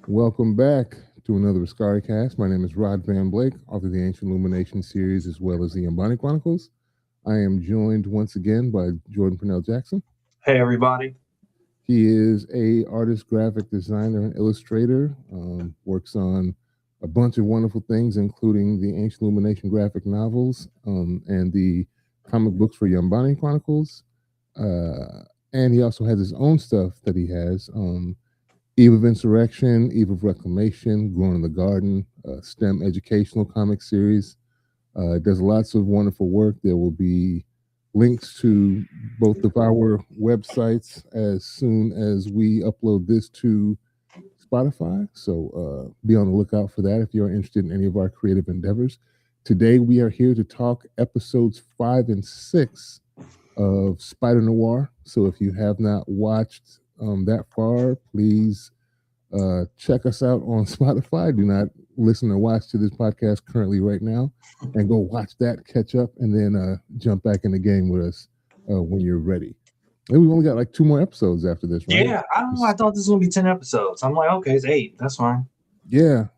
Welcome back to another Askari Cast. My name is Rod Van Blake, author of the Ancient Illumination series as well as the Ambani Chronicles. I am joined once again by Jordan Purnell Jackson. Hey, everybody. He is a artist, graphic designer, and illustrator. Works on a bunch of wonderful things, including the Ancient Illumination graphic novels and the comic books for Yambani Chronicles. And he also has his own stuff that he has. Eve of Insurrection, Eve of Reclamation, Growing in the Garden, STEM educational comic series. Does lots of wonderful work. There will be links to both of our websites as soon as we upload this to Spotify. So be on the lookout for that if you're interested in any of our creative endeavors. Today, we are here to talk episodes 5 and 6 of Spider Noir. So if you have not watched that far, please check us out on Spotify. Do not listen or watch to this podcast currently right now, and go watch that, catch up, and then jump back in the game with us when you're ready. And we've only got like 2 more episodes after this, right? Yeah, I don't know. I thought this was going to be 10 episodes. I'm like, okay, it's 8. That's fine. Yeah.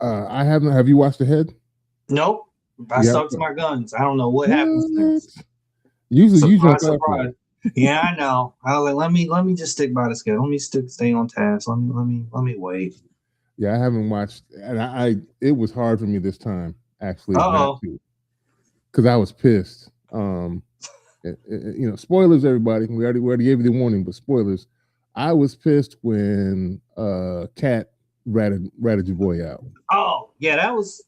I haven't. Have you watched ahead? Nope. I Yeah. stuck to my guns. I don't know what happens next. Usually, you jump Surprise. out. Yeah, I know. I was like, let me just stick by the schedule. Let me stay on task. Let me wait. Yeah, I haven't watched, and it was hard for me this time actually not to, because I was pissed. Spoilers, everybody. We already gave you the warning, but spoilers. I was pissed when Cat ratted your boy out. Oh yeah, that was.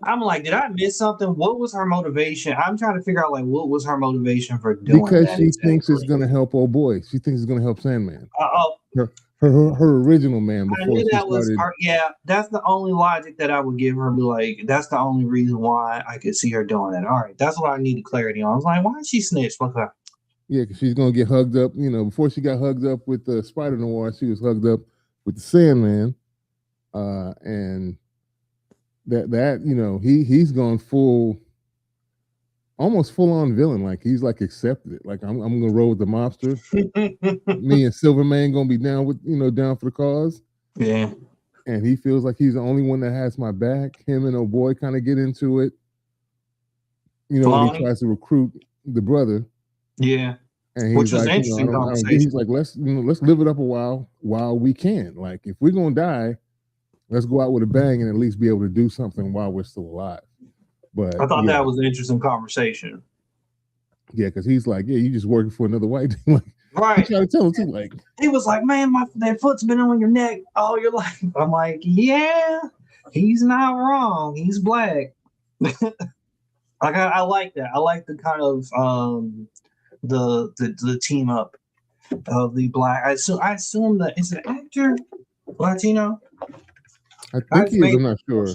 I'm like, did I miss something? What was her motivation? I'm trying to figure out like what was her motivation for doing because that. She thinks it's gonna help old boy. She thinks it's gonna help Sandman. Her original man before I knew she that was started. her, yeah, that's the only logic that I would give her. Be like, that's the only reason why I could see her doing that. All right, that's what I needed clarity on. I was like, why did she snitch? Okay. Yeah, because she's gonna get hugged up. Before she got hugged up with the Spider Noir, she was hugged up with the Sandman, and he's gone almost full on villain. Like he's like accepted it. Like I'm gonna roll with the mobster. Me and Silverman gonna be down for the cause. Yeah. And he feels like he's the only one that has my back. Him and old boy kind of get into it. When he tries to recruit the brother. Yeah. And he's like, he's like, let's live it up a while we can. Like if we're gonna die, let's go out with a bang and at least be able to do something while we're still alive. But I thought that was an interesting conversation. Yeah, because he's like, yeah, you just working for another white dude. Like, right. Trying to tell him too, like he was like, man, that foot's been on your neck all your life. I'm like, yeah, he's not wrong. He's black. I like that. I like the kind of the team up of the black. I assume that it's an actor, Latino. I think he is. I'm not sure.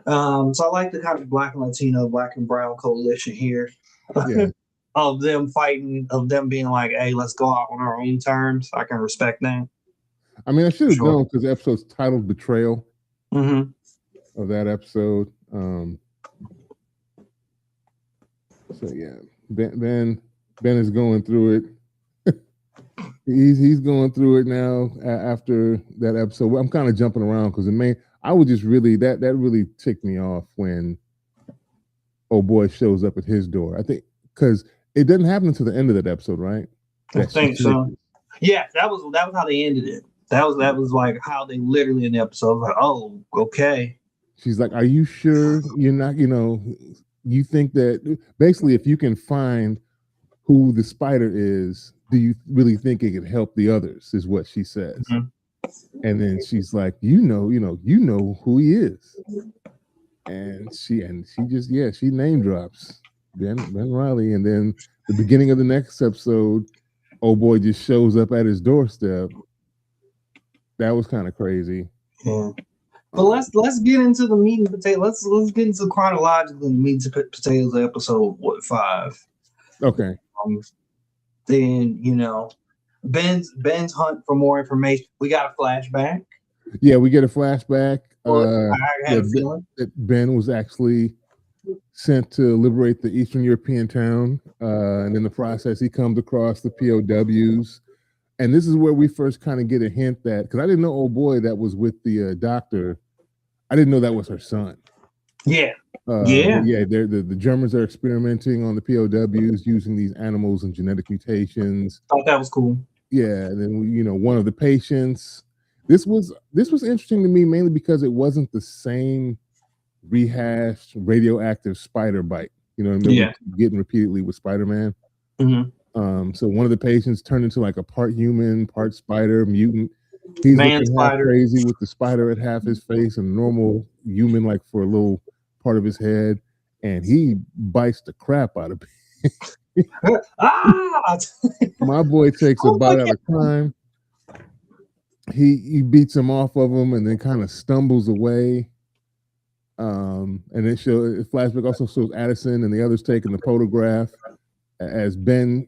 So I like the kind of black and Latino, black and brown coalition here. Yeah. Of them fighting, of them being like, hey, let's go out on our own terms. I can respect that. I mean, I should have known because the episode's titled Betrayal of that episode. So yeah, Ben is going through it. he's going through it now after that episode. I'm kind of jumping around because I would just really that really ticked me off when old boy shows up at his door. I think because it doesn't happen until the end of that episode, right? I think so. Yeah, that was how they ended it. That was like how they literally in the episode was like, oh, okay. She's like, are you sure you're not, you think that basically if you can find who the spider is, do you really think it could help the others, is what she says. And then she's like, you know who he is. And she just, she name drops Ben Riley. And then the beginning of the next episode, old boy just shows up at his doorstep. That was kind of crazy. Yeah. But let's get into the meat and potatoes. Let's get into chronologically the meat and potatoes of episode 5. Okay. Then Ben's hunt for more information. We got a flashback. Yeah, we get a flashback. I had a feeling that Ben was actually sent to liberate the Eastern European town, and in the process, he comes across the POWs. And this is where we first kind of get a hint that, because I didn't know old boy that was with the doctor. I didn't know that was her son. Yeah. But yeah, the Germans are experimenting on the POWs using these animals and genetic mutations. Thought that was cool. Yeah, and then one of the patients. This was interesting to me mainly because it wasn't the same rehashed radioactive spider bite. We getting repeatedly with Spider-Man. Mm-hmm. So one of the patients turned into like a part human, part spider, mutant. He's looking half crazy with the spider at half his face and normal human like for a little part of his head, and he bites the crap out of it. My boy takes a bite at a time. He beats him off of him and then kind of stumbles away. And then flashback also shows Addison and the others taking the photograph as Ben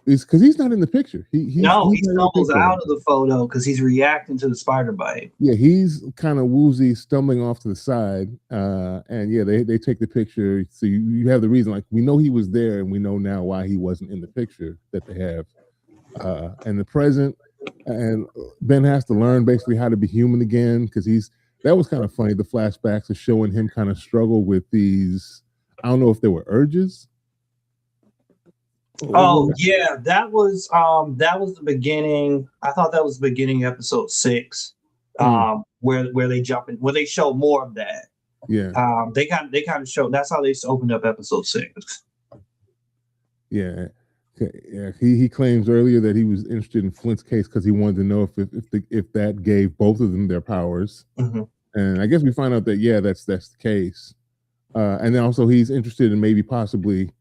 it's because he's not in the picture. He stumbles out of the photo because he's reacting to the spider bite. Yeah, he's kind of woozy, stumbling off to the side. And yeah, they take the picture. So you have the reason, like we know he was there, and we know now why he wasn't in the picture that they have. And the present, and Ben has to learn basically how to be human again because that was kind of funny. The flashbacks are showing him kind of struggle with these. I don't know if they were urges. Oh yeah, that was the beginning. I thought that was the beginning of episode 6, where they jump in, where they show more of that. Yeah. They kind of show. That's how they opened up episode 6. Yeah. Yeah. He claims earlier that he was interested in Flint's case because he wanted to know if that gave both of them their powers. Mm-hmm. And I guess we find out that that's the case. And then also he's interested in maybe possibly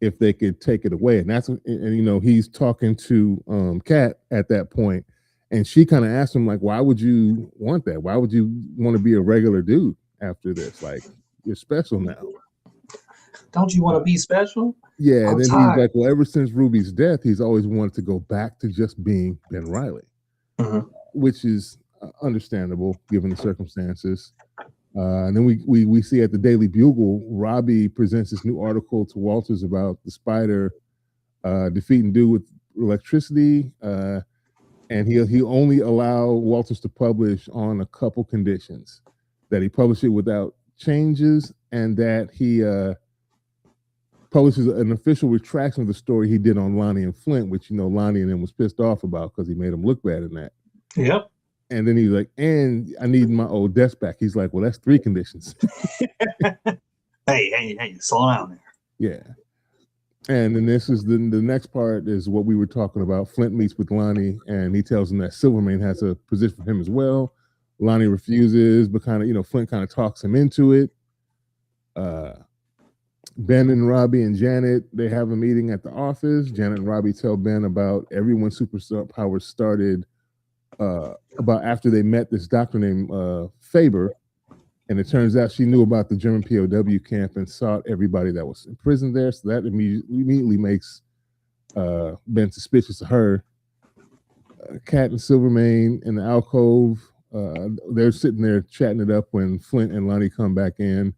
if they could take it away. And he's talking to Kat at that point, and she kind of asked him like, why would you want that? Why would you want to be a regular dude after this? Like, you're special now. Don't you want to be special? Yeah, and then he's like, well, ever since Ruby's death, he's always wanted to go back to just being Ben Reilly, which is understandable given the circumstances. And then we see at the Daily Bugle, Robbie presents this new article to Walters about the spider defeating dude with electricity, and he'll only allow Walters to publish on a couple conditions: that he publish it without changes, and that he publishes an official retraction of the story he did on Lonnie and Flint, which Lonnie and him was pissed off about because he made him look bad in that. Yep. And then he's like, and I need my old desk back. He's like, well, that's 3 conditions. Hey, slow down there. Yeah. And then this is the next part is what we were talking about. Flint meets with Lonnie, and he tells him that Silvermane has a position for him as well. Lonnie refuses, but kind of, Flint kind of talks him into it. Ben and Robbie and Janet, they have a meeting at the office. Janet and Robbie tell Ben about everyone's superpowers started about after they met this doctor named Faber, and it turns out she knew about the German POW camp and sought everybody that was imprisoned there. So that immediately makes Ben suspicious of her. Kat and Silvermane in the alcove, they're sitting there chatting it up when Flint and Lonnie come back in.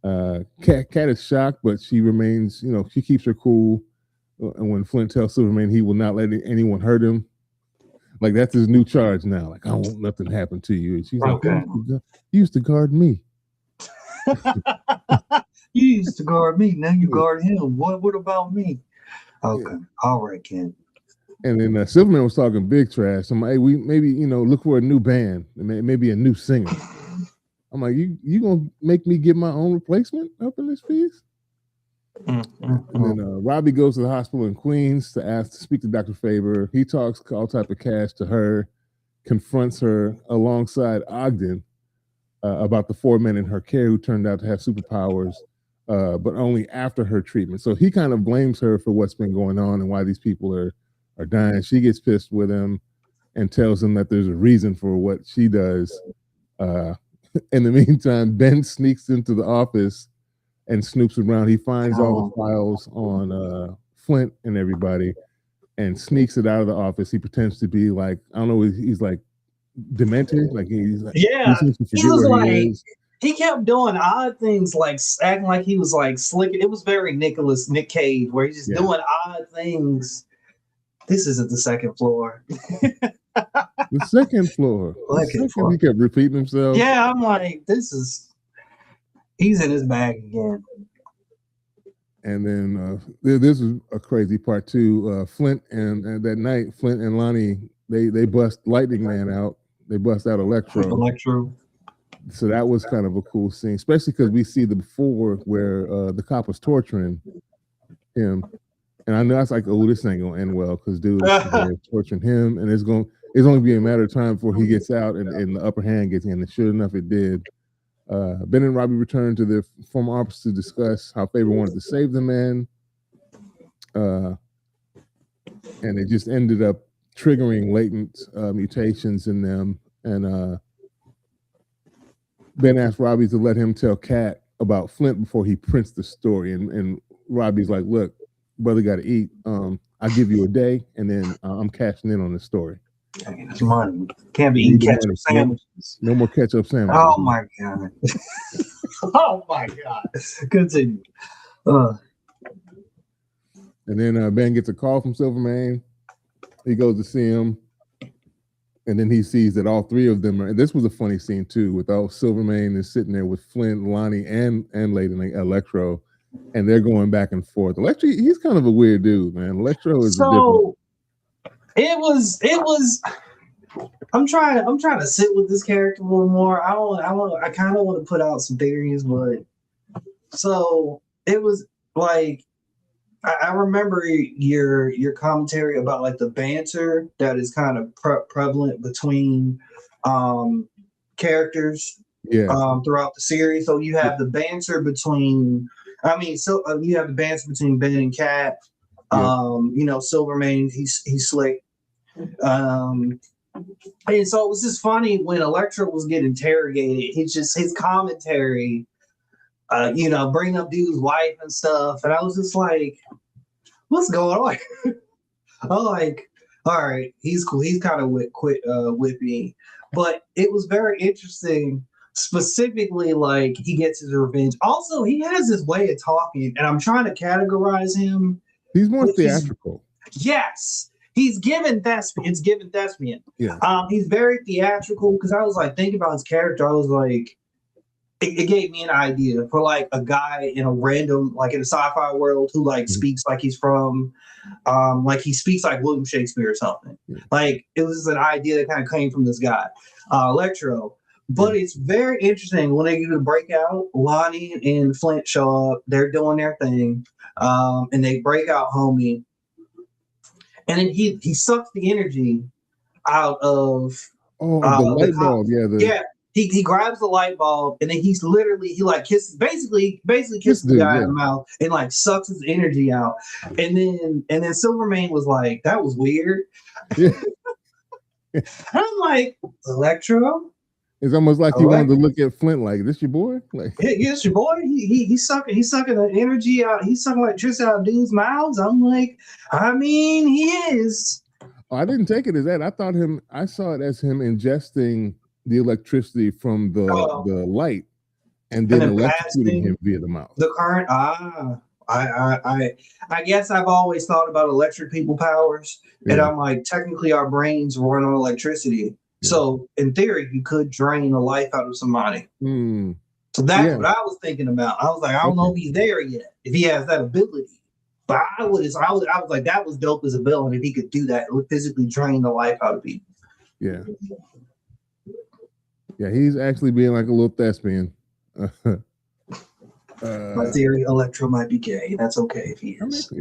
Kat is shocked, but she remains, she keeps her cool. And when Flint tells Silvermane he will not let anyone hurt him, like that's his new charge now. Like, I won't let nothing happen to you. And she's like, you used to guard me. You used to guard me. Now you guard him. What about me? Okay. Yeah. All right, Ken. And then Silverman was talking big trash. I'm like, hey, we maybe, look for a new band, maybe a new singer. I'm like, you gonna make me get my own replacement up in this piece? And then Robbie goes to the hospital in Queens to speak to Dr. Faber. He talks all type of cash to her, confronts her alongside Ogden about the 4 men in her care who turned out to have superpowers, but only after her treatment. So he kind of blames her for what's been going on and why these people are dying. She gets pissed with him and tells him that there's a reason for what she does. In the meantime, Ben sneaks into the office and snoops around. He finds all the files on Flint and everybody and sneaks it out of the office. He pretends to be like, I don't know, he's like demented. Like he's like, yeah, he was like, he kept doing odd things, like acting like he was like slick. It was very Nick Cage, where he's just doing odd things. This isn't the second floor. The second floor. He kept repeating himself. Yeah, I'm like, he's in his bag again. And then this is a crazy part too. Flint and that night, Flint and Lonnie, they bust Lightning Man out. They bust out Electro. So that was kind of a cool scene, especially because we see the before where the cop was torturing him. And I know that's like, oh, this ain't gonna end well because dude is torturing him, and it's only be a matter of time before he gets out and the upper hand gets in. And sure enough, it did. Ben and Robbie returned to their former office to discuss how Faber wanted to save the man, and it just ended up triggering latent mutations in them. And Ben asked Robbie to let him tell Kat about Flint before he prints the story, and Robbie's like, "Look, brother, got to eat. I'll give you a day, and then I'm cashing in on the story." It's money. Can't be eating ketchup sandwiches. No more ketchup sandwiches. Oh my god. Oh my god. Continue. And then Ben gets a call from Silvermane. He goes to see him, and then he sees that all three of them are. And this was a funny scene too, with all Silvermane is sitting there with Flint, Lonnie, and Lady Electro, and they're going back and forth. Electro, he's kind of a weird dude, man. Electro is so. It was. I'm trying to sit with this character a little more. I kind of want to put out some theories, but so it was like I remember your commentary about like the banter that is kind of prevalent between characters throughout the series. So you have the banter between. You have the banter between Ben and Kat. Silvermane, he's slick. And so it was just funny when Electro was getting interrogated. His commentary, bringing up dude's wife and stuff, and I was just like, "What's going on?" I'm like, "All right, he's cool. He's kind of with me," but it was very interesting. Specifically, like he gets his revenge. Also, he has this way of talking, and I'm trying to categorize him. He's more theatrical. Yes. He's given thespian. It's given thespian. Yeah. He's very theatrical because I was like thinking about his character. I was like, it gave me an idea for like a guy in a random, like in a sci-fi world who like speaks like he's from, like he speaks like William Shakespeare or something. Yeah. Like it was an idea that kind of came from this guy, Electro. But it's very interesting when they get to break out. Lonnie and Flint show up. They're doing their thing, and they break out Homie. And then he sucks the energy out of the light bulb. He grabs the light bulb and then he kisses kisses the guy in the mouth and like sucks his energy out. And then Silvermane was like, that was weird. Yeah. I'm like, Electro. It's almost like he wanted to look at Flint like, "This your boy?" Like, yeah, it's your boy. He's sucking the energy out. He's sucking electricity out of dudes' mouths. I'm like, he is. Oh, I didn't take it as that. I saw it as him ingesting the electricity from the light and then electrocuting him via the mouth. The current. I guess I've always thought about electric people powers, and I'm like, technically our brains run on electricity. So in theory, you could drain the life out of somebody. So that's what I was thinking about. I was like, I don't know if he's there yet, if he has that ability. But I was like, that was dope as a villain if he could do that. It would physically drain the life out of people. Yeah. Yeah, he's actually being like a little thespian. My theory, Electro might be gay. That's okay if he is.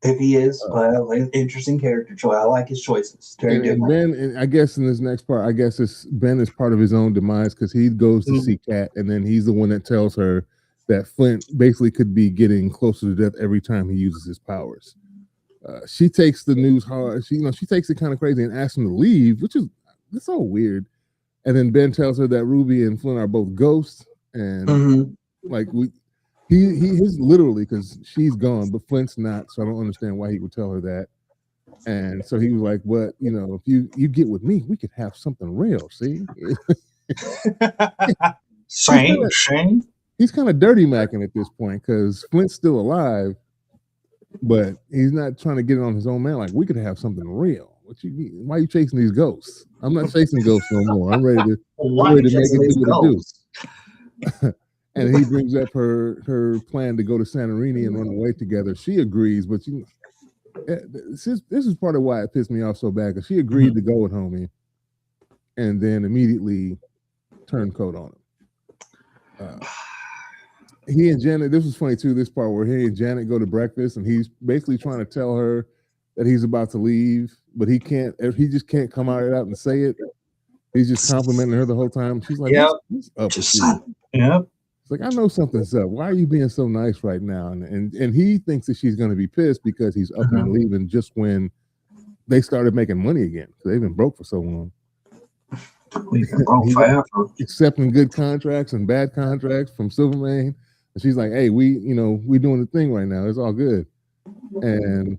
If he is, but like, interesting character choice. I like his choices. Very different. Ben, I guess in this next part, Ben is part of his own demise because he goes to see Kat, and then he's the one that tells her that Flint basically could be getting closer to death every time he uses his powers. She takes the news hard. She takes it kind of crazy and asks him to leave, which is so weird. And then Ben tells her that Ruby and Flint are both ghosts, and He's literally, because she's gone, but Flint's not, so I don't understand why he would tell her that. And so he was like, "What? If you get with me, we could have something real." See, Shane. He's kind of dirty macking at this point because Flint's still alive, but he's not trying to get it on his own man. Like, we could have something real. Why are you chasing these ghosts? I'm not chasing ghosts no more. I'm ready to make it do what it do. And he brings up her plan to go to Santorini and run away together. She agrees, but this is part of why it pissed me off so bad, because she agreed to go with homie and then immediately turned coat on him. He and Janet, this was funny too, this part where he and Janet go to breakfast and he's basically trying to tell her that he's about to leave, but he just can't come out and say it. He's just complimenting her the whole time. She's like, what's up with you? Yep. It's like, I know something's up. Why are you being so nice right now? And he thinks that she's going to be pissed because he's up and leaving just when they started making money again. They've been broke for so long. We've been broke forever. Accepting good contracts and bad contracts from Silvermane. And she's like, hey, we doing the thing right now. It's all good. And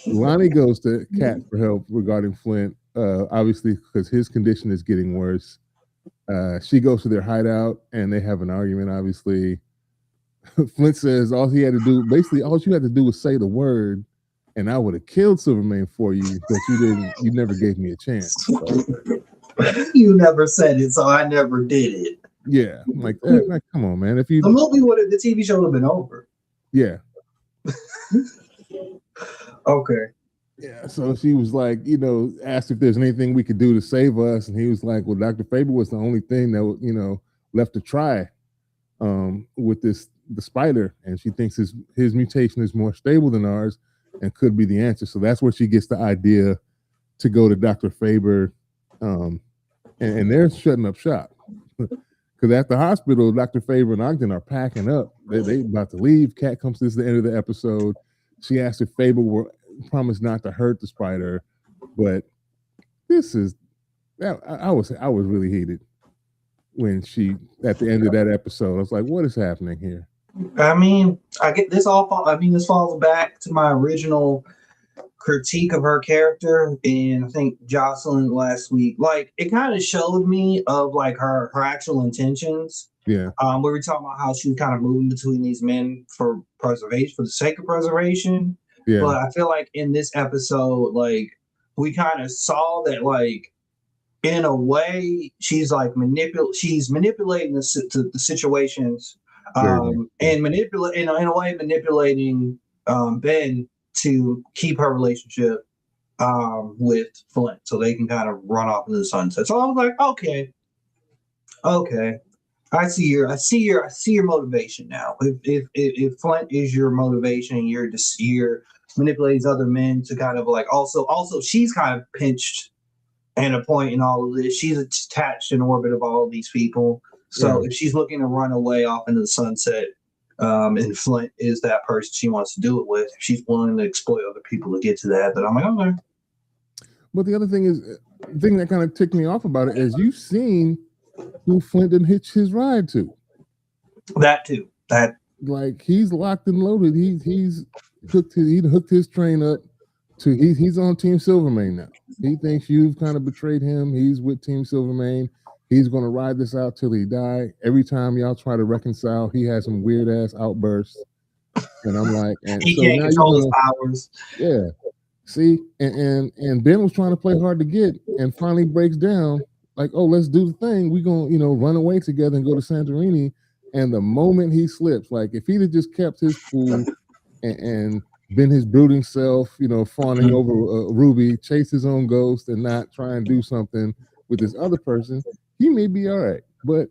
Lonnie goes to Kat for help regarding Flint, obviously because his condition is getting worse. She goes to their hideout and they have an argument, obviously. Flint says all you had to do was say the word and I would have killed Silvermane for you, but you never gave me a chance. So, you never said it, so I never did it. Yeah, I'm like, come on, man. The movie the TV show would have been over. Yeah. Okay. Yeah, so she was like, asked if there's anything we could do to save us, and he was like, well, Dr. Faber was the only thing that left to try with the spider, and she thinks his mutation is more stable than ours and could be the answer. So that's where she gets the idea to go to Dr. Faber, and they're shutting up shop. Because at the hospital, Dr. Faber and Ogden are packing up. They about to leave. Kat comes to the end of the episode. She asked if Faber promised not to hurt the spider, but I was really heated when she at the end of that episode. I was like, what is happening here? I mean, this falls back to my original critique of her character, and I think Jocelyn last week. Like, it kind of showed me of like her actual intentions. Yeah. We were talking about how she was kind of moving between these men for preservation, for the sake of preservation. Yeah. But I feel like in this episode, like, we kind of saw that, like, in a way, she's like manipulating the situations, and manipulating Ben to keep her relationship with Flint, so they can kind of run off into the sunset. So I was like, okay, I see your motivation now. If Flint is your motivation, you're manipulating other men to kind of like also she's kind of pinched and a point in all of this. She's attached in orbit of all of these people. So if she's looking to run away off into the sunset, and Flint is that person she wants to do it with, she's willing to exploit other people to get to that. But I'm like, okay. But the other thing is, the thing that kind of ticked me off about it is you've seen who Flint didn't hitch his ride to. That too. That, like, he's locked and loaded. He hooked his train up to he's on Team Silvermane now. He thinks you've kind of betrayed him. He's with Team Silvermane. He's gonna ride this out till he die. Every time y'all try to reconcile, he has some weird ass outbursts. And I'm like, and he so can't now control his powers. Yeah. See, and Ben was trying to play hard to get and finally breaks down, like, oh, let's do the thing. We're gonna, run away together and go to Santorini. And the moment he slips, like, if he'd have just kept his cool and been his brooding self, fawning over Ruby, chase his own ghost and not try and do something with this other person, he may be all right. But,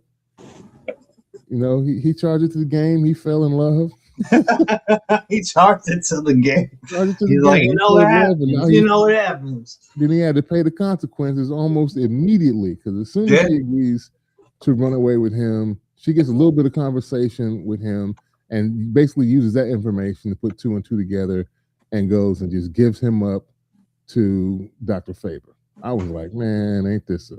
he charged it to the game. He fell in love. He charged it to the game. He's like, what happens. Then he had to pay the consequences almost immediately, because as soon as she agrees to run away with him, she gets a little bit of conversation with him and basically uses that information to put two and two together and goes and just gives him up to Dr. Faber. I was like, man, ain't this a...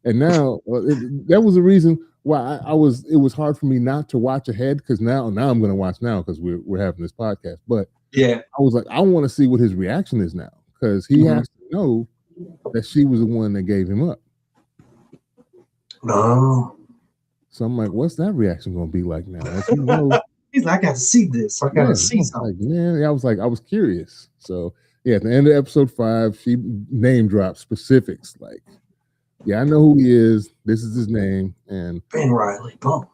And now that was the reason why it was hard for me not to watch ahead, because now I'm going to watch now because we're having this podcast. But yeah, I was like, I want to see what his reaction is now, because he has to know that she was the one that gave him up. No. So I'm like, what's that reaction going to be like now? He's like, I got to see this. I got to see something. Man, I was curious. So yeah, at the end of episode 5, she name drops specifics like, yeah, I know who he is. This is his name, and Ben Riley. Boom.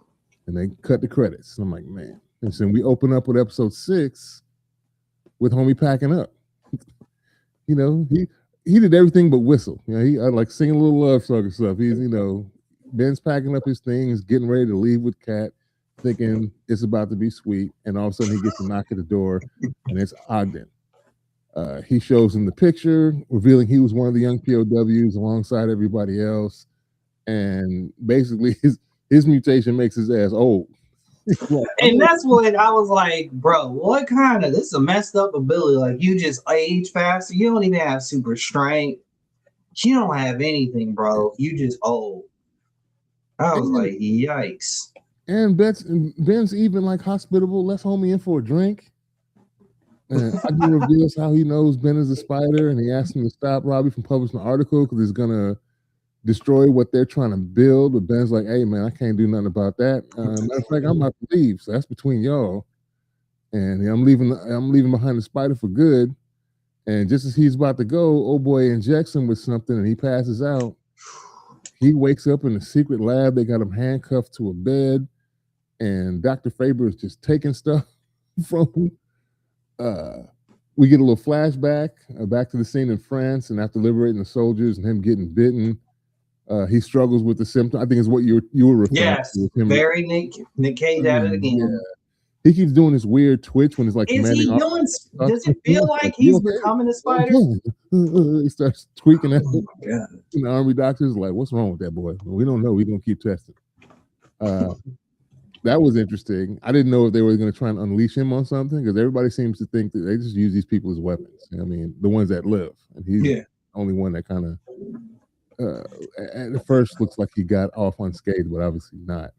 And they cut the credits. And I'm like, man. And so we open up with episode 6 with homie packing up. You know, he did everything but whistle. You know, he like singing a little love song and stuff. He's, Ben's packing up his things, getting ready to leave with Kat, thinking it's about to be sweet. And all of a sudden he gets a knock at the door, and it's Ogden. He shows him the picture, revealing he was one of the young POWs alongside everybody else. And basically his mutation makes his ass old. And that's when I was like, bro, what kind of, this is a messed up ability. Like, you just age faster. You don't even have super strength. You don't have anything, bro. You just old. I was like, yikes. And Ben's even like hospitable. Let's homie in for a drink. And Ogden reveals how he knows Ben is a spider, and he asks him to stop Robbie from publishing an article because he's gonna destroy what they're trying to build. But Ben's like, hey man, I can't do nothing about that. Matter of fact, I'm about to leave, so that's between y'all. And I'm leaving behind the spider for good. And just as he's about to go, old boy injects him with something and he passes out. He wakes up in a secret lab. They got him handcuffed to a bed, and Dr. Faber is just taking stuff from him. We get a little flashback back to the scene in France, and after liberating the soldiers and him getting bitten, he struggles with the symptoms. I think is what you were referring to. Yes, very Nick Cage at it again. Yeah. He keeps doing this weird twitch when it's like. Is he doing? Does it feel like he's becoming a spider? He starts tweaking out. Oh my God. And the army doctor's like, "What's wrong with that boy? We don't know. We're gonna keep testing." That was interesting. I didn't know if they were going to try and unleash him on something, because everybody seems to think that they just use these people as weapons. I mean, the ones that live, and he's the only one that kind of at first looks like he got off unscathed, but obviously not.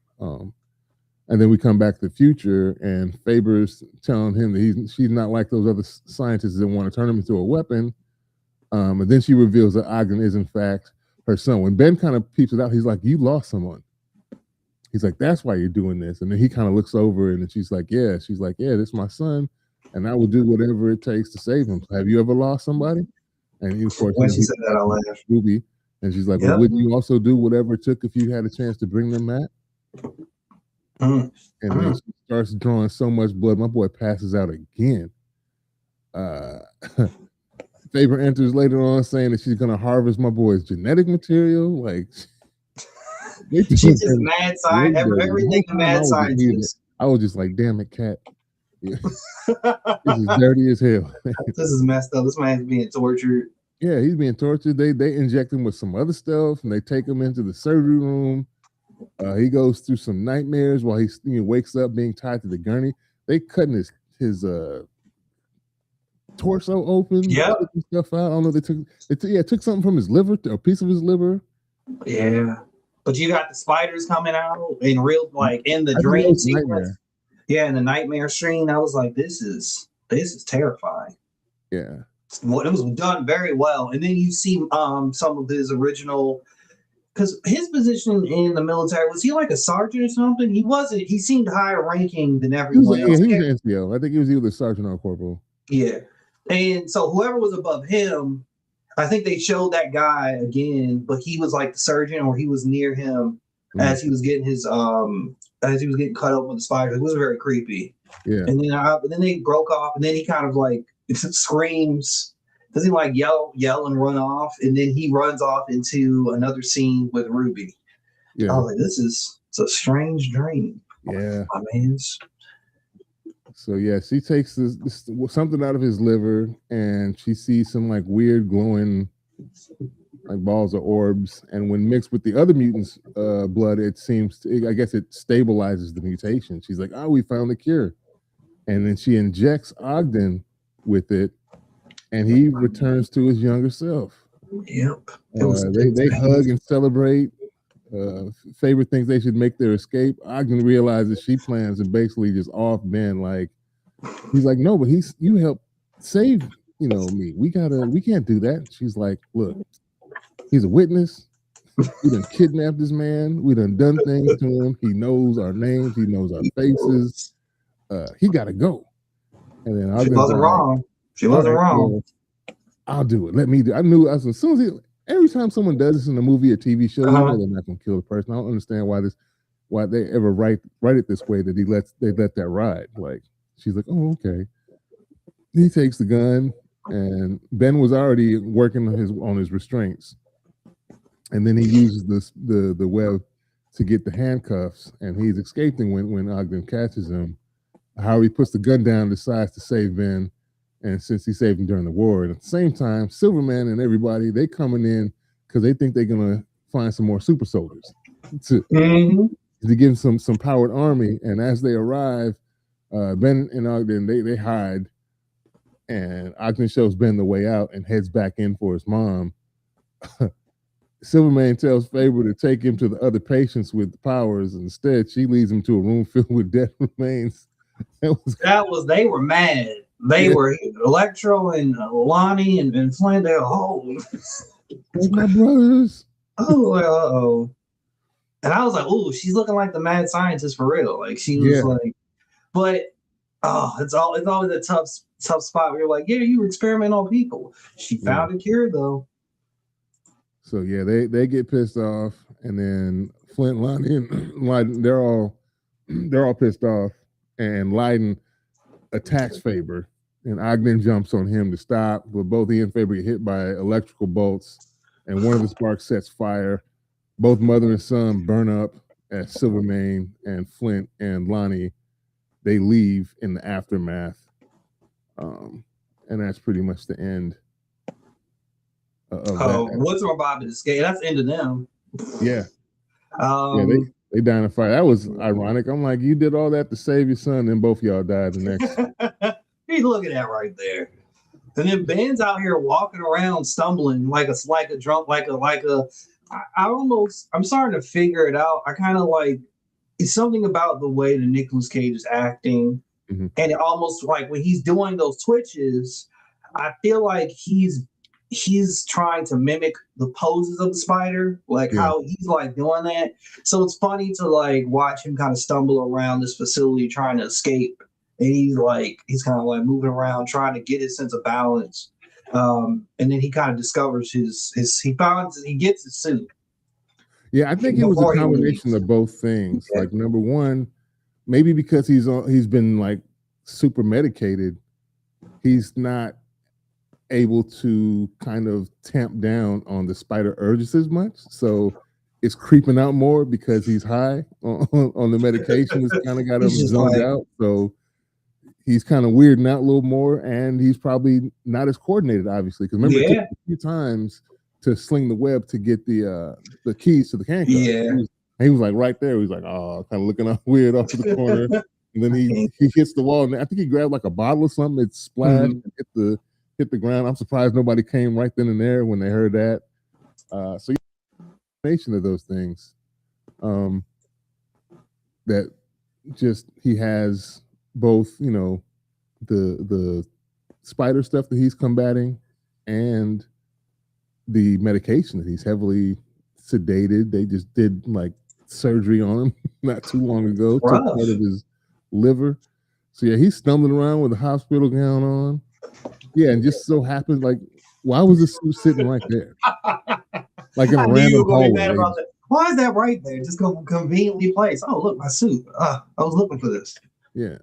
And then we come back to the future, and Faber's telling him that she's not like those other scientists that want to turn him into a weapon. And then she reveals that Ogden is in fact her son. When Ben kind of peeps it out, he's like, "You lost someone." He's like, "That's why you're doing this." And then he kind of looks over, and she's like, "Yeah." She's like, "Yeah, this is my son, and I will do whatever it takes to save him." Have you ever lost somebody? And of course, when she said that, I laughed. Ruby, and she's like, "Well, would you also do whatever it took if you had a chance to bring them back?" And then she starts drawing so much blood, my boy passes out again. Faber enters later on saying that she's gonna harvest my boy's genetic material. Like, she's just mad science. Everything mad scientist. I was just like, damn it, Kat. Yeah. This is dirty as hell. This is messed up. This man's being tortured. Yeah, he's being tortured. They inject him with some other stuff, and they take him into the surgery room. He goes through some nightmares while he wakes up being tied to the gurney. They cutting his torso open. Yeah, stuff out. I don't know. They took something from his liver, a piece of his liver. Yeah, but you got the spiders coming out in real, like in the dream sequence. Yeah, in the nightmare scene, I was like, this is terrifying. Yeah, it was done very well. And then you see some of his original. Because his position in the military, was he like a sergeant or something? He wasn't. He seemed higher ranking than everyone else. Yeah, he was an NCO. I think he was either sergeant or corporal. Yeah. And so whoever was above him, I think they showed that guy again, but he was like the surgeon, or he was near him as he was getting his cut up with the spider. It was very creepy. Yeah. And then they broke off, and then he kind of like screams. Does he like yell and run off? And then he runs off into another scene with Ruby. Yeah. I was like, it's a strange dream. Yeah. My man. So yeah, she takes this something out of his liver, and she sees some like weird glowing like balls or orbs. And when mixed with the other mutants' blood, I guess it stabilizes the mutation. She's like, "Oh, we found the cure." And then she injects Ogden with it, and he returns to his younger self. Yep. They hug and celebrate. Favorite thinks they should make their escape. Ogden realizes she plans to basically just off Ben. Like, he's like, "No, but you helped save me. We can't do that." She's like, "Look, he's a witness. We done kidnapped this man. We done things to him. He knows our names. He knows our faces. he got to go. And then She Ogden's wasn't like, wrong. She all wasn't right, wrong. well, I'll do it. Let me do. I knew as soon as every time someone does this in a movie or TV show, you know they're not gonna kill the person. I don't understand why they ever write it this way that they let that ride. Like she's like, oh okay. He takes the gun, and Ben was already working on his restraints, and then he uses the web to get the handcuffs, and he's escaping when Ogden catches him. How he puts the gun down, decides to save Ben, and since he saved him during the war, and at the same time, Silverman and everybody they coming in because they think they're gonna find some more super soldiers to give them some powered army. And as they arrive, Ben and Ogden they hide, and Ogden shows Ben the way out and heads back in for his mom. Silverman tells Faber to take him to the other patients with powers. Instead, she leads him to a room filled with dead remains. They were mad. They were Electro and Lonnie and Flynn. They were like my brothers. Oh. And I was like, "Ooh, she's looking like the mad scientist for real." Like she was like, but it's always a tough spot where you're like, "Yeah, you experiment on people." She found a cure though. So yeah, they get pissed off, and then Flint, Lonnie, and Leiden, they're all pissed off, and Leiden attacks Faber, and Ogden jumps on him to stop, but both he and Faber get hit by electrical bolts, and one of the sparks sets fire. Both mother and son burn up as Silvermane and Flint and Lonnie, they leave in the aftermath. And that's pretty much the end of that. What's my Bob escape? That's the end of them. Yeah. They died in a fire. That was ironic. I'm like, you did all that to save your son, and both of y'all died the next. Hey, look at that right there. And then Ben's out here walking around, stumbling like a drunk, I'm starting to figure it out. I kind of like it's something about the way that Nicolas Cage is acting, and it almost like when he's doing those twitches, I feel like he's trying to mimic the poses of the spider, how he's like doing that. So it's funny to like watch him kind of stumble around this facility trying to escape, and he's kind of like moving around trying to get his sense of balance. And then he kind of discovers he gets his suit. Yeah, I think it was a combination of both things. Yeah. Like number one, maybe because he's been like super medicated, he's not able to kind of tamp down on the spider urges as much. So it's creeping out more because he's high on the medication. It's kind of got him zoned out. So he's kind of weirding out a little more, and he's probably not as coordinated, obviously. Because remember, it took a few times to sling the web to get the keys to the handcuffs. Yeah. He was like right there. He was like, oh, kind of looking out weird off to the corner. And then he hits the wall. And I think he grabbed like a bottle or something. It splashed and hit the ground. I'm surprised nobody came right then and there when they heard that. So combination of those things. That just he has both, the spider stuff that he's combating and the medication that he's heavily sedated. They just did like surgery on him not too long ago, took part of his liver. So yeah, he's stumbling around with a hospital gown on. Yeah, and just so happens, like, why was this suit sitting right there? Like in a random hallway. Why is that right there? Just go conveniently placed. Oh, look, my suit. I was looking for this. Yeah.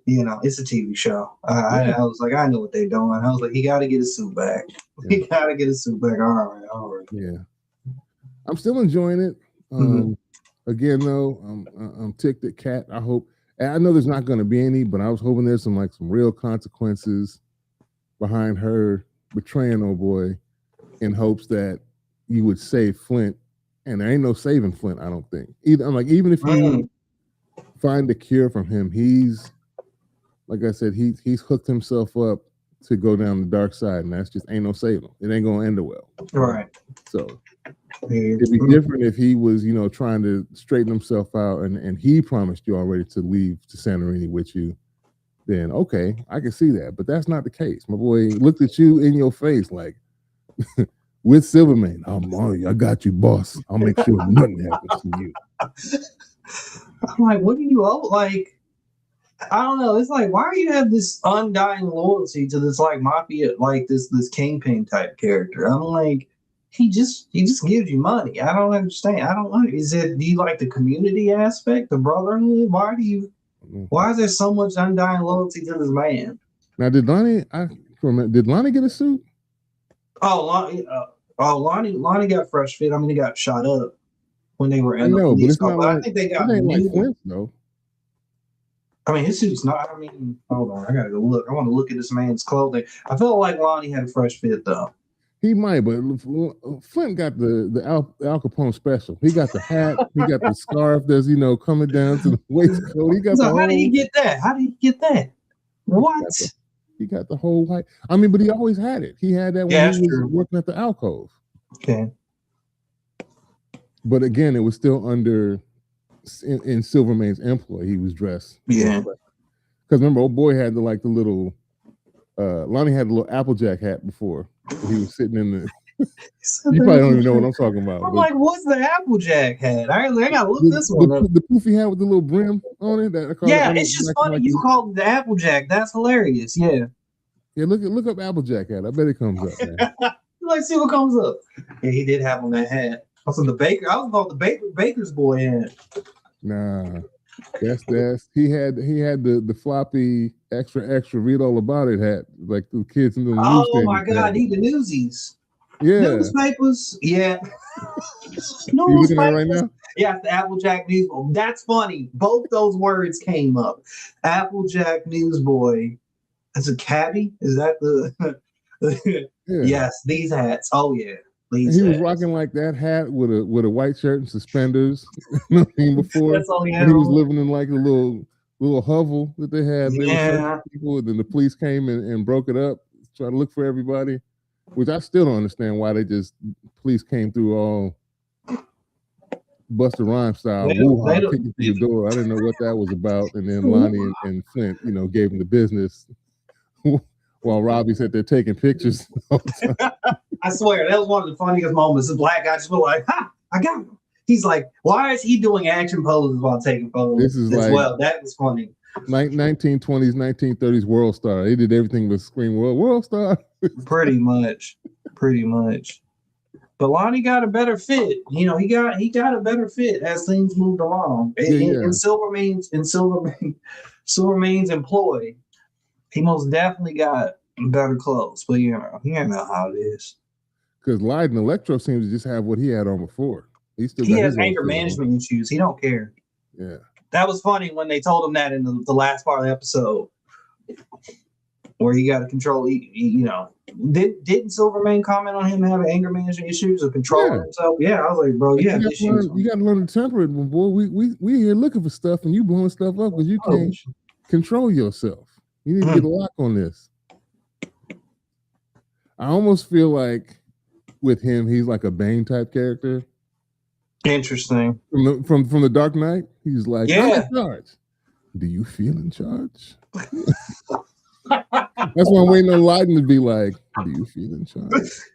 It's a TV show. I was like, I know what they're doing. I was like, he got to get his suit back. Yeah. He got to get his suit back. All right. Yeah. I'm still enjoying it. Again, though, I'm ticked at Kat. I hope. And I know there's not going to be any, but I was hoping there's some real consequences behind her betraying old boy, in hopes that you would save Flint. And there ain't no saving Flint, I don't think. Even if you find a cure from him, he's, like I said, he's hooked himself up to go down the dark side, and that's just ain't no saving. It ain't gonna end well. Right. So it'd be different if he was, trying to straighten himself out, and he promised you already to leave to Santorini with you. Then okay, I can see that, but that's not the case. My boy looked at you in your face like, with Silvermane, I got you, boss. I'll make sure nothing happens to you. I'm like, what do you owe? Like, I don't know. It's like, why do you have this undying loyalty to this like mafia, like this kingpin type character? I'm like, he just gives you money. I don't understand. I don't know. Is it, do you like the community aspect, the brotherhood? Why is there so much undying loyalty to this man? Now, did Lonnie get a suit? Oh, Lonnie got fresh fit. I mean, he got shot up when they were in the but police it's car. not But like I think they it got ain't like new. Flint though. I mean, his suit's not. I mean, hold on. I gotta go look. I want to look at this man's clothing. I felt like Lonnie had a fresh fit though. He might, but Flint got the Al Capone special. He got the hat. He got the scarf that's coming down to the waistcoat. He got So the how whole. did he get that? How did he get that? What? He got the whole white. I mean, but he always had it. He had that when he was working at the alcove. Okay. But again, it was still under in Silvermane's employ. He was dressed. Yeah. Because remember, old boy had the little. Lonnie had a little Applejack hat before. He was sitting in the. You probably don't even know what I'm talking about. I'm like, what's the Applejack hat? I gotta look this one up. The poofy hat with the little brim on it. It's just funny. You called it the Applejack. That's hilarious. Yeah. Yeah, look up Applejack hat. I bet it comes up, man. Let's see what comes up. Yeah, he did have on that hat. I was called the baker's boy hat. Nah. That's he had the floppy extra read all about it hat, like the kids in the newspaper. Oh my god, he the newsies. Yeah. Newspapers. Yeah. You looking at it right now? Yeah, the Applejack Newsboy. That's funny. Both those words came up. Applejack Newsboy. As a cabbie? Is that the yeah. Yes, these hats. Oh yeah. He was rocking like that hat with a white shirt and suspenders. Before That's all he had. And he was living in like a little hovel that they had. Yeah. People, then the police came and broke it up, try to look for everybody. Which I still don't understand why police came through all Busta Rhymes style, kicking through the door. I didn't know what that was about. And then Lonnie and Flint, gave him the business while Robbie sat there taking pictures. I swear, that was one of the funniest moments. The black guy just was like, "Ha, I got him." He's like, "Why is he doing action poses while taking photos?" This is like, well, that was funny. 1920s, 1930s World Star. They did everything but scream World Star. Pretty much. But Lonnie got a better fit. He got a better fit as things moved along. In Silvermane's employ, he most definitely got better clothes. But you know how it is. Because Leiden Electro seems to just have what he had on before. He has anger management issues. He don't care. Yeah. That was funny when they told him that in the last part of the episode, where he got to control. Didn't Silvermane comment on him having anger management issues or controlling himself? Yeah, I was like, bro, you got to learn to temper it, boy. We here looking for stuff, and you blowing stuff up because you can't control yourself. You need to get a lock on this. I almost feel like with him, he's like a Bane type character. Interesting. From the Dark Knight, he's like, I'm in charge. Do you feel in charge? That's why I'm waiting on Leiden to be like, do you feel in charge?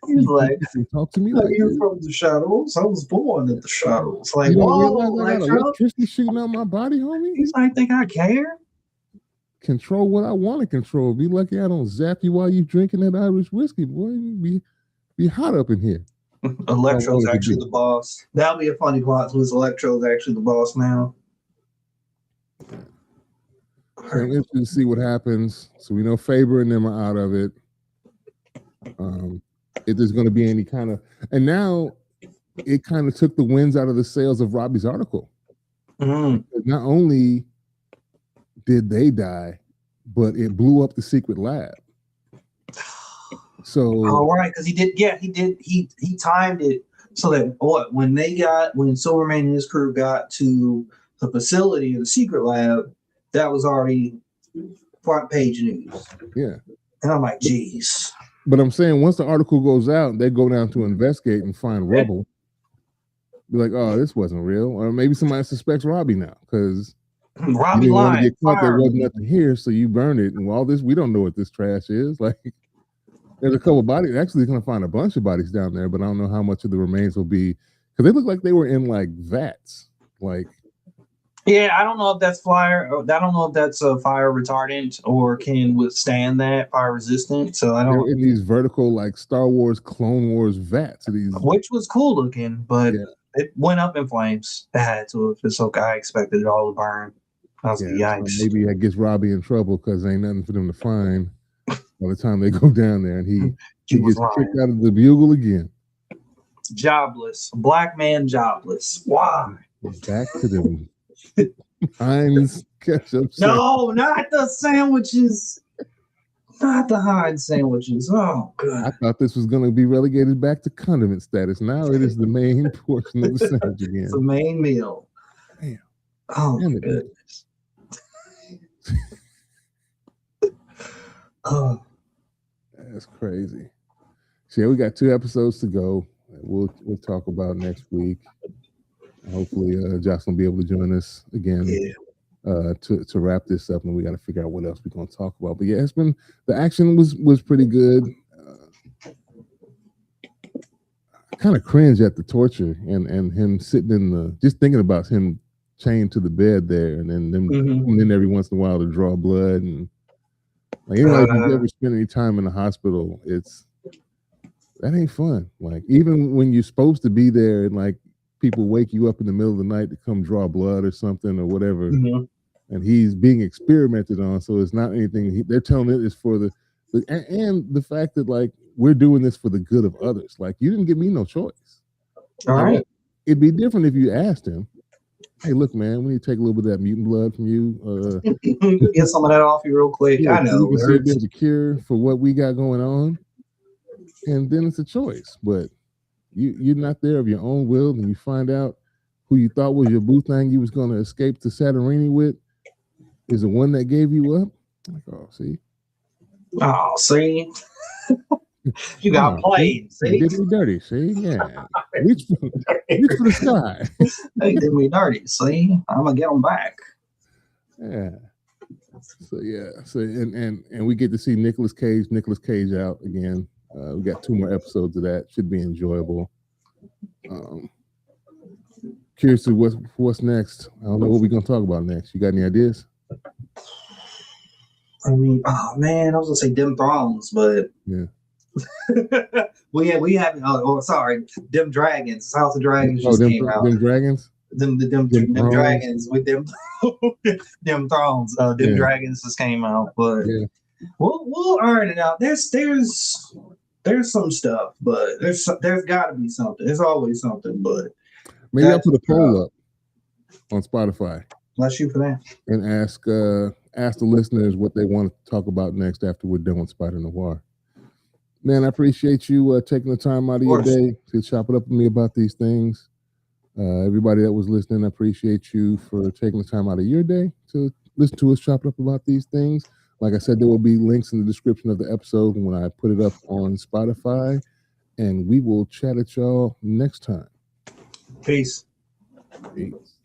He's like, talk to me like you're from the shadows. I was born in the shadows. Like, you don't realize I got electricity shooting out my body, homie? He's like, think I care? Control what I want to control. Be lucky I don't zap you while you drinking that Irish whiskey, boy. Be hot up in here. Electro's actually the boss. That'll be a funny plot twist. Electro's actually the boss now. I'm interested to see what happens. So we know Faber and them are out of it. If there's going to be any kind of, and now it kind of took the winds out of the sails of Robbie's article. Mm-hmm. Not only did they die, but it blew up the secret lab. So, right, because he timed it so that when Silvermane and his crew got to the facility of the secret lab, that was already front page news. Yeah. And I'm like, geez. But I'm saying once the article goes out, they go down to investigate and find rubble. Be like, oh, this wasn't real. Or maybe somebody suspects Robbie now because Robbie didn't want to lied. get caught. There wasn't nothing here, so you burned it. And all this, we don't know what this trash is. Like, there's a couple bodies. Actually, going to find a bunch of bodies down there, but I don't know how much of the remains will be because they look like they were in like vats. Like, Yeah, I don't know if that's fire. I don't know if that's a fire retardant or can withstand that fire resistant. So I They're don't. in these vertical like Star Wars, Clone Wars vats. These, Which was cool looking, but yeah, it went up in flames. It had to. It's okay. I expected it all to burn. I was like, yeah. So yikes. maybe that gets Robbie in trouble because ain't nothing for them to find by the time they go down there, and She he was gets kicked lying. out of the Bugle again. Jobless. Black man jobless. Why? Back to them Heinz ketchup sandwich. No, not the sandwiches. Not the Heinz sandwiches. Oh, I good. thought this was going to be relegated back to condiment status. Now it is the main portion of the sandwich It's the again. main meal. Damn, Oh, damn my it, man. goodness. Oh, That's crazy. So yeah, we got 2 episodes to go. We'll talk about next week. Hopefully, Jocelyn will be able to join us again yeah. to wrap this up, and we got to figure out what else we're going to talk about. But yeah, it's been the action was pretty good. I kind of cringe at the torture and him sitting in the just thinking about him chained to the bed there, and then them coming in every once in a while to draw blood and like anybody who's ever spent any time in the hospital, that ain't fun. Like even when you're supposed to be there and like people wake you up in the middle of the night to come draw blood or something or whatever, and he's being experimented on, so it's not anything they're telling it is for and the fact that like we're doing this for the good of others. Like you didn't give me no choice. All like, right. It'd be different if you asked him, "Hey, look, man, we need to take a little bit of that mutant blood from you. Get some of that off you real quick." Yeah, I know. we can see if there's a cure for what we got going on, and then it's a choice. But you're not there of your own will, and you find out who you thought was your boo thing you was going to escape to Santorini with is the one that gave you up. Like, oh, see. Oh, see. You got played. See, they did me dirty. See, yeah, reach for the sky. They did me dirty. See, I'm gonna get them back. Yeah. So yeah. So and we get to see Nicolas Cage out again. We got 2 more episodes of that. Should be enjoyable. Curious to what's next. I don't know what we're gonna talk about next. You got any ideas? I mean, oh man, I was gonna say Dim Thrones, but yeah. we haven't. Oh, sorry, Dim Dragons. House of Dragons just came out. Dim Dragons. Them dragons with them them thrones. Them dragons just came out, but we'll iron it out. There's some stuff, but there's got to be something. There's always something, but maybe I'll put a poll up on Spotify. Let's shoot for that and ask the listeners what they want to talk about next after we're done with Spider Noir. Man, I appreciate you taking the time out of your day to chop it up with me about these things. Everybody that was listening, I appreciate you for taking the time out of your day to listen to us chop it up about these things. Like I said, there will be links in the description of the episode when I put it up on Spotify, and we will chat at y'all next time. Peace. Peace.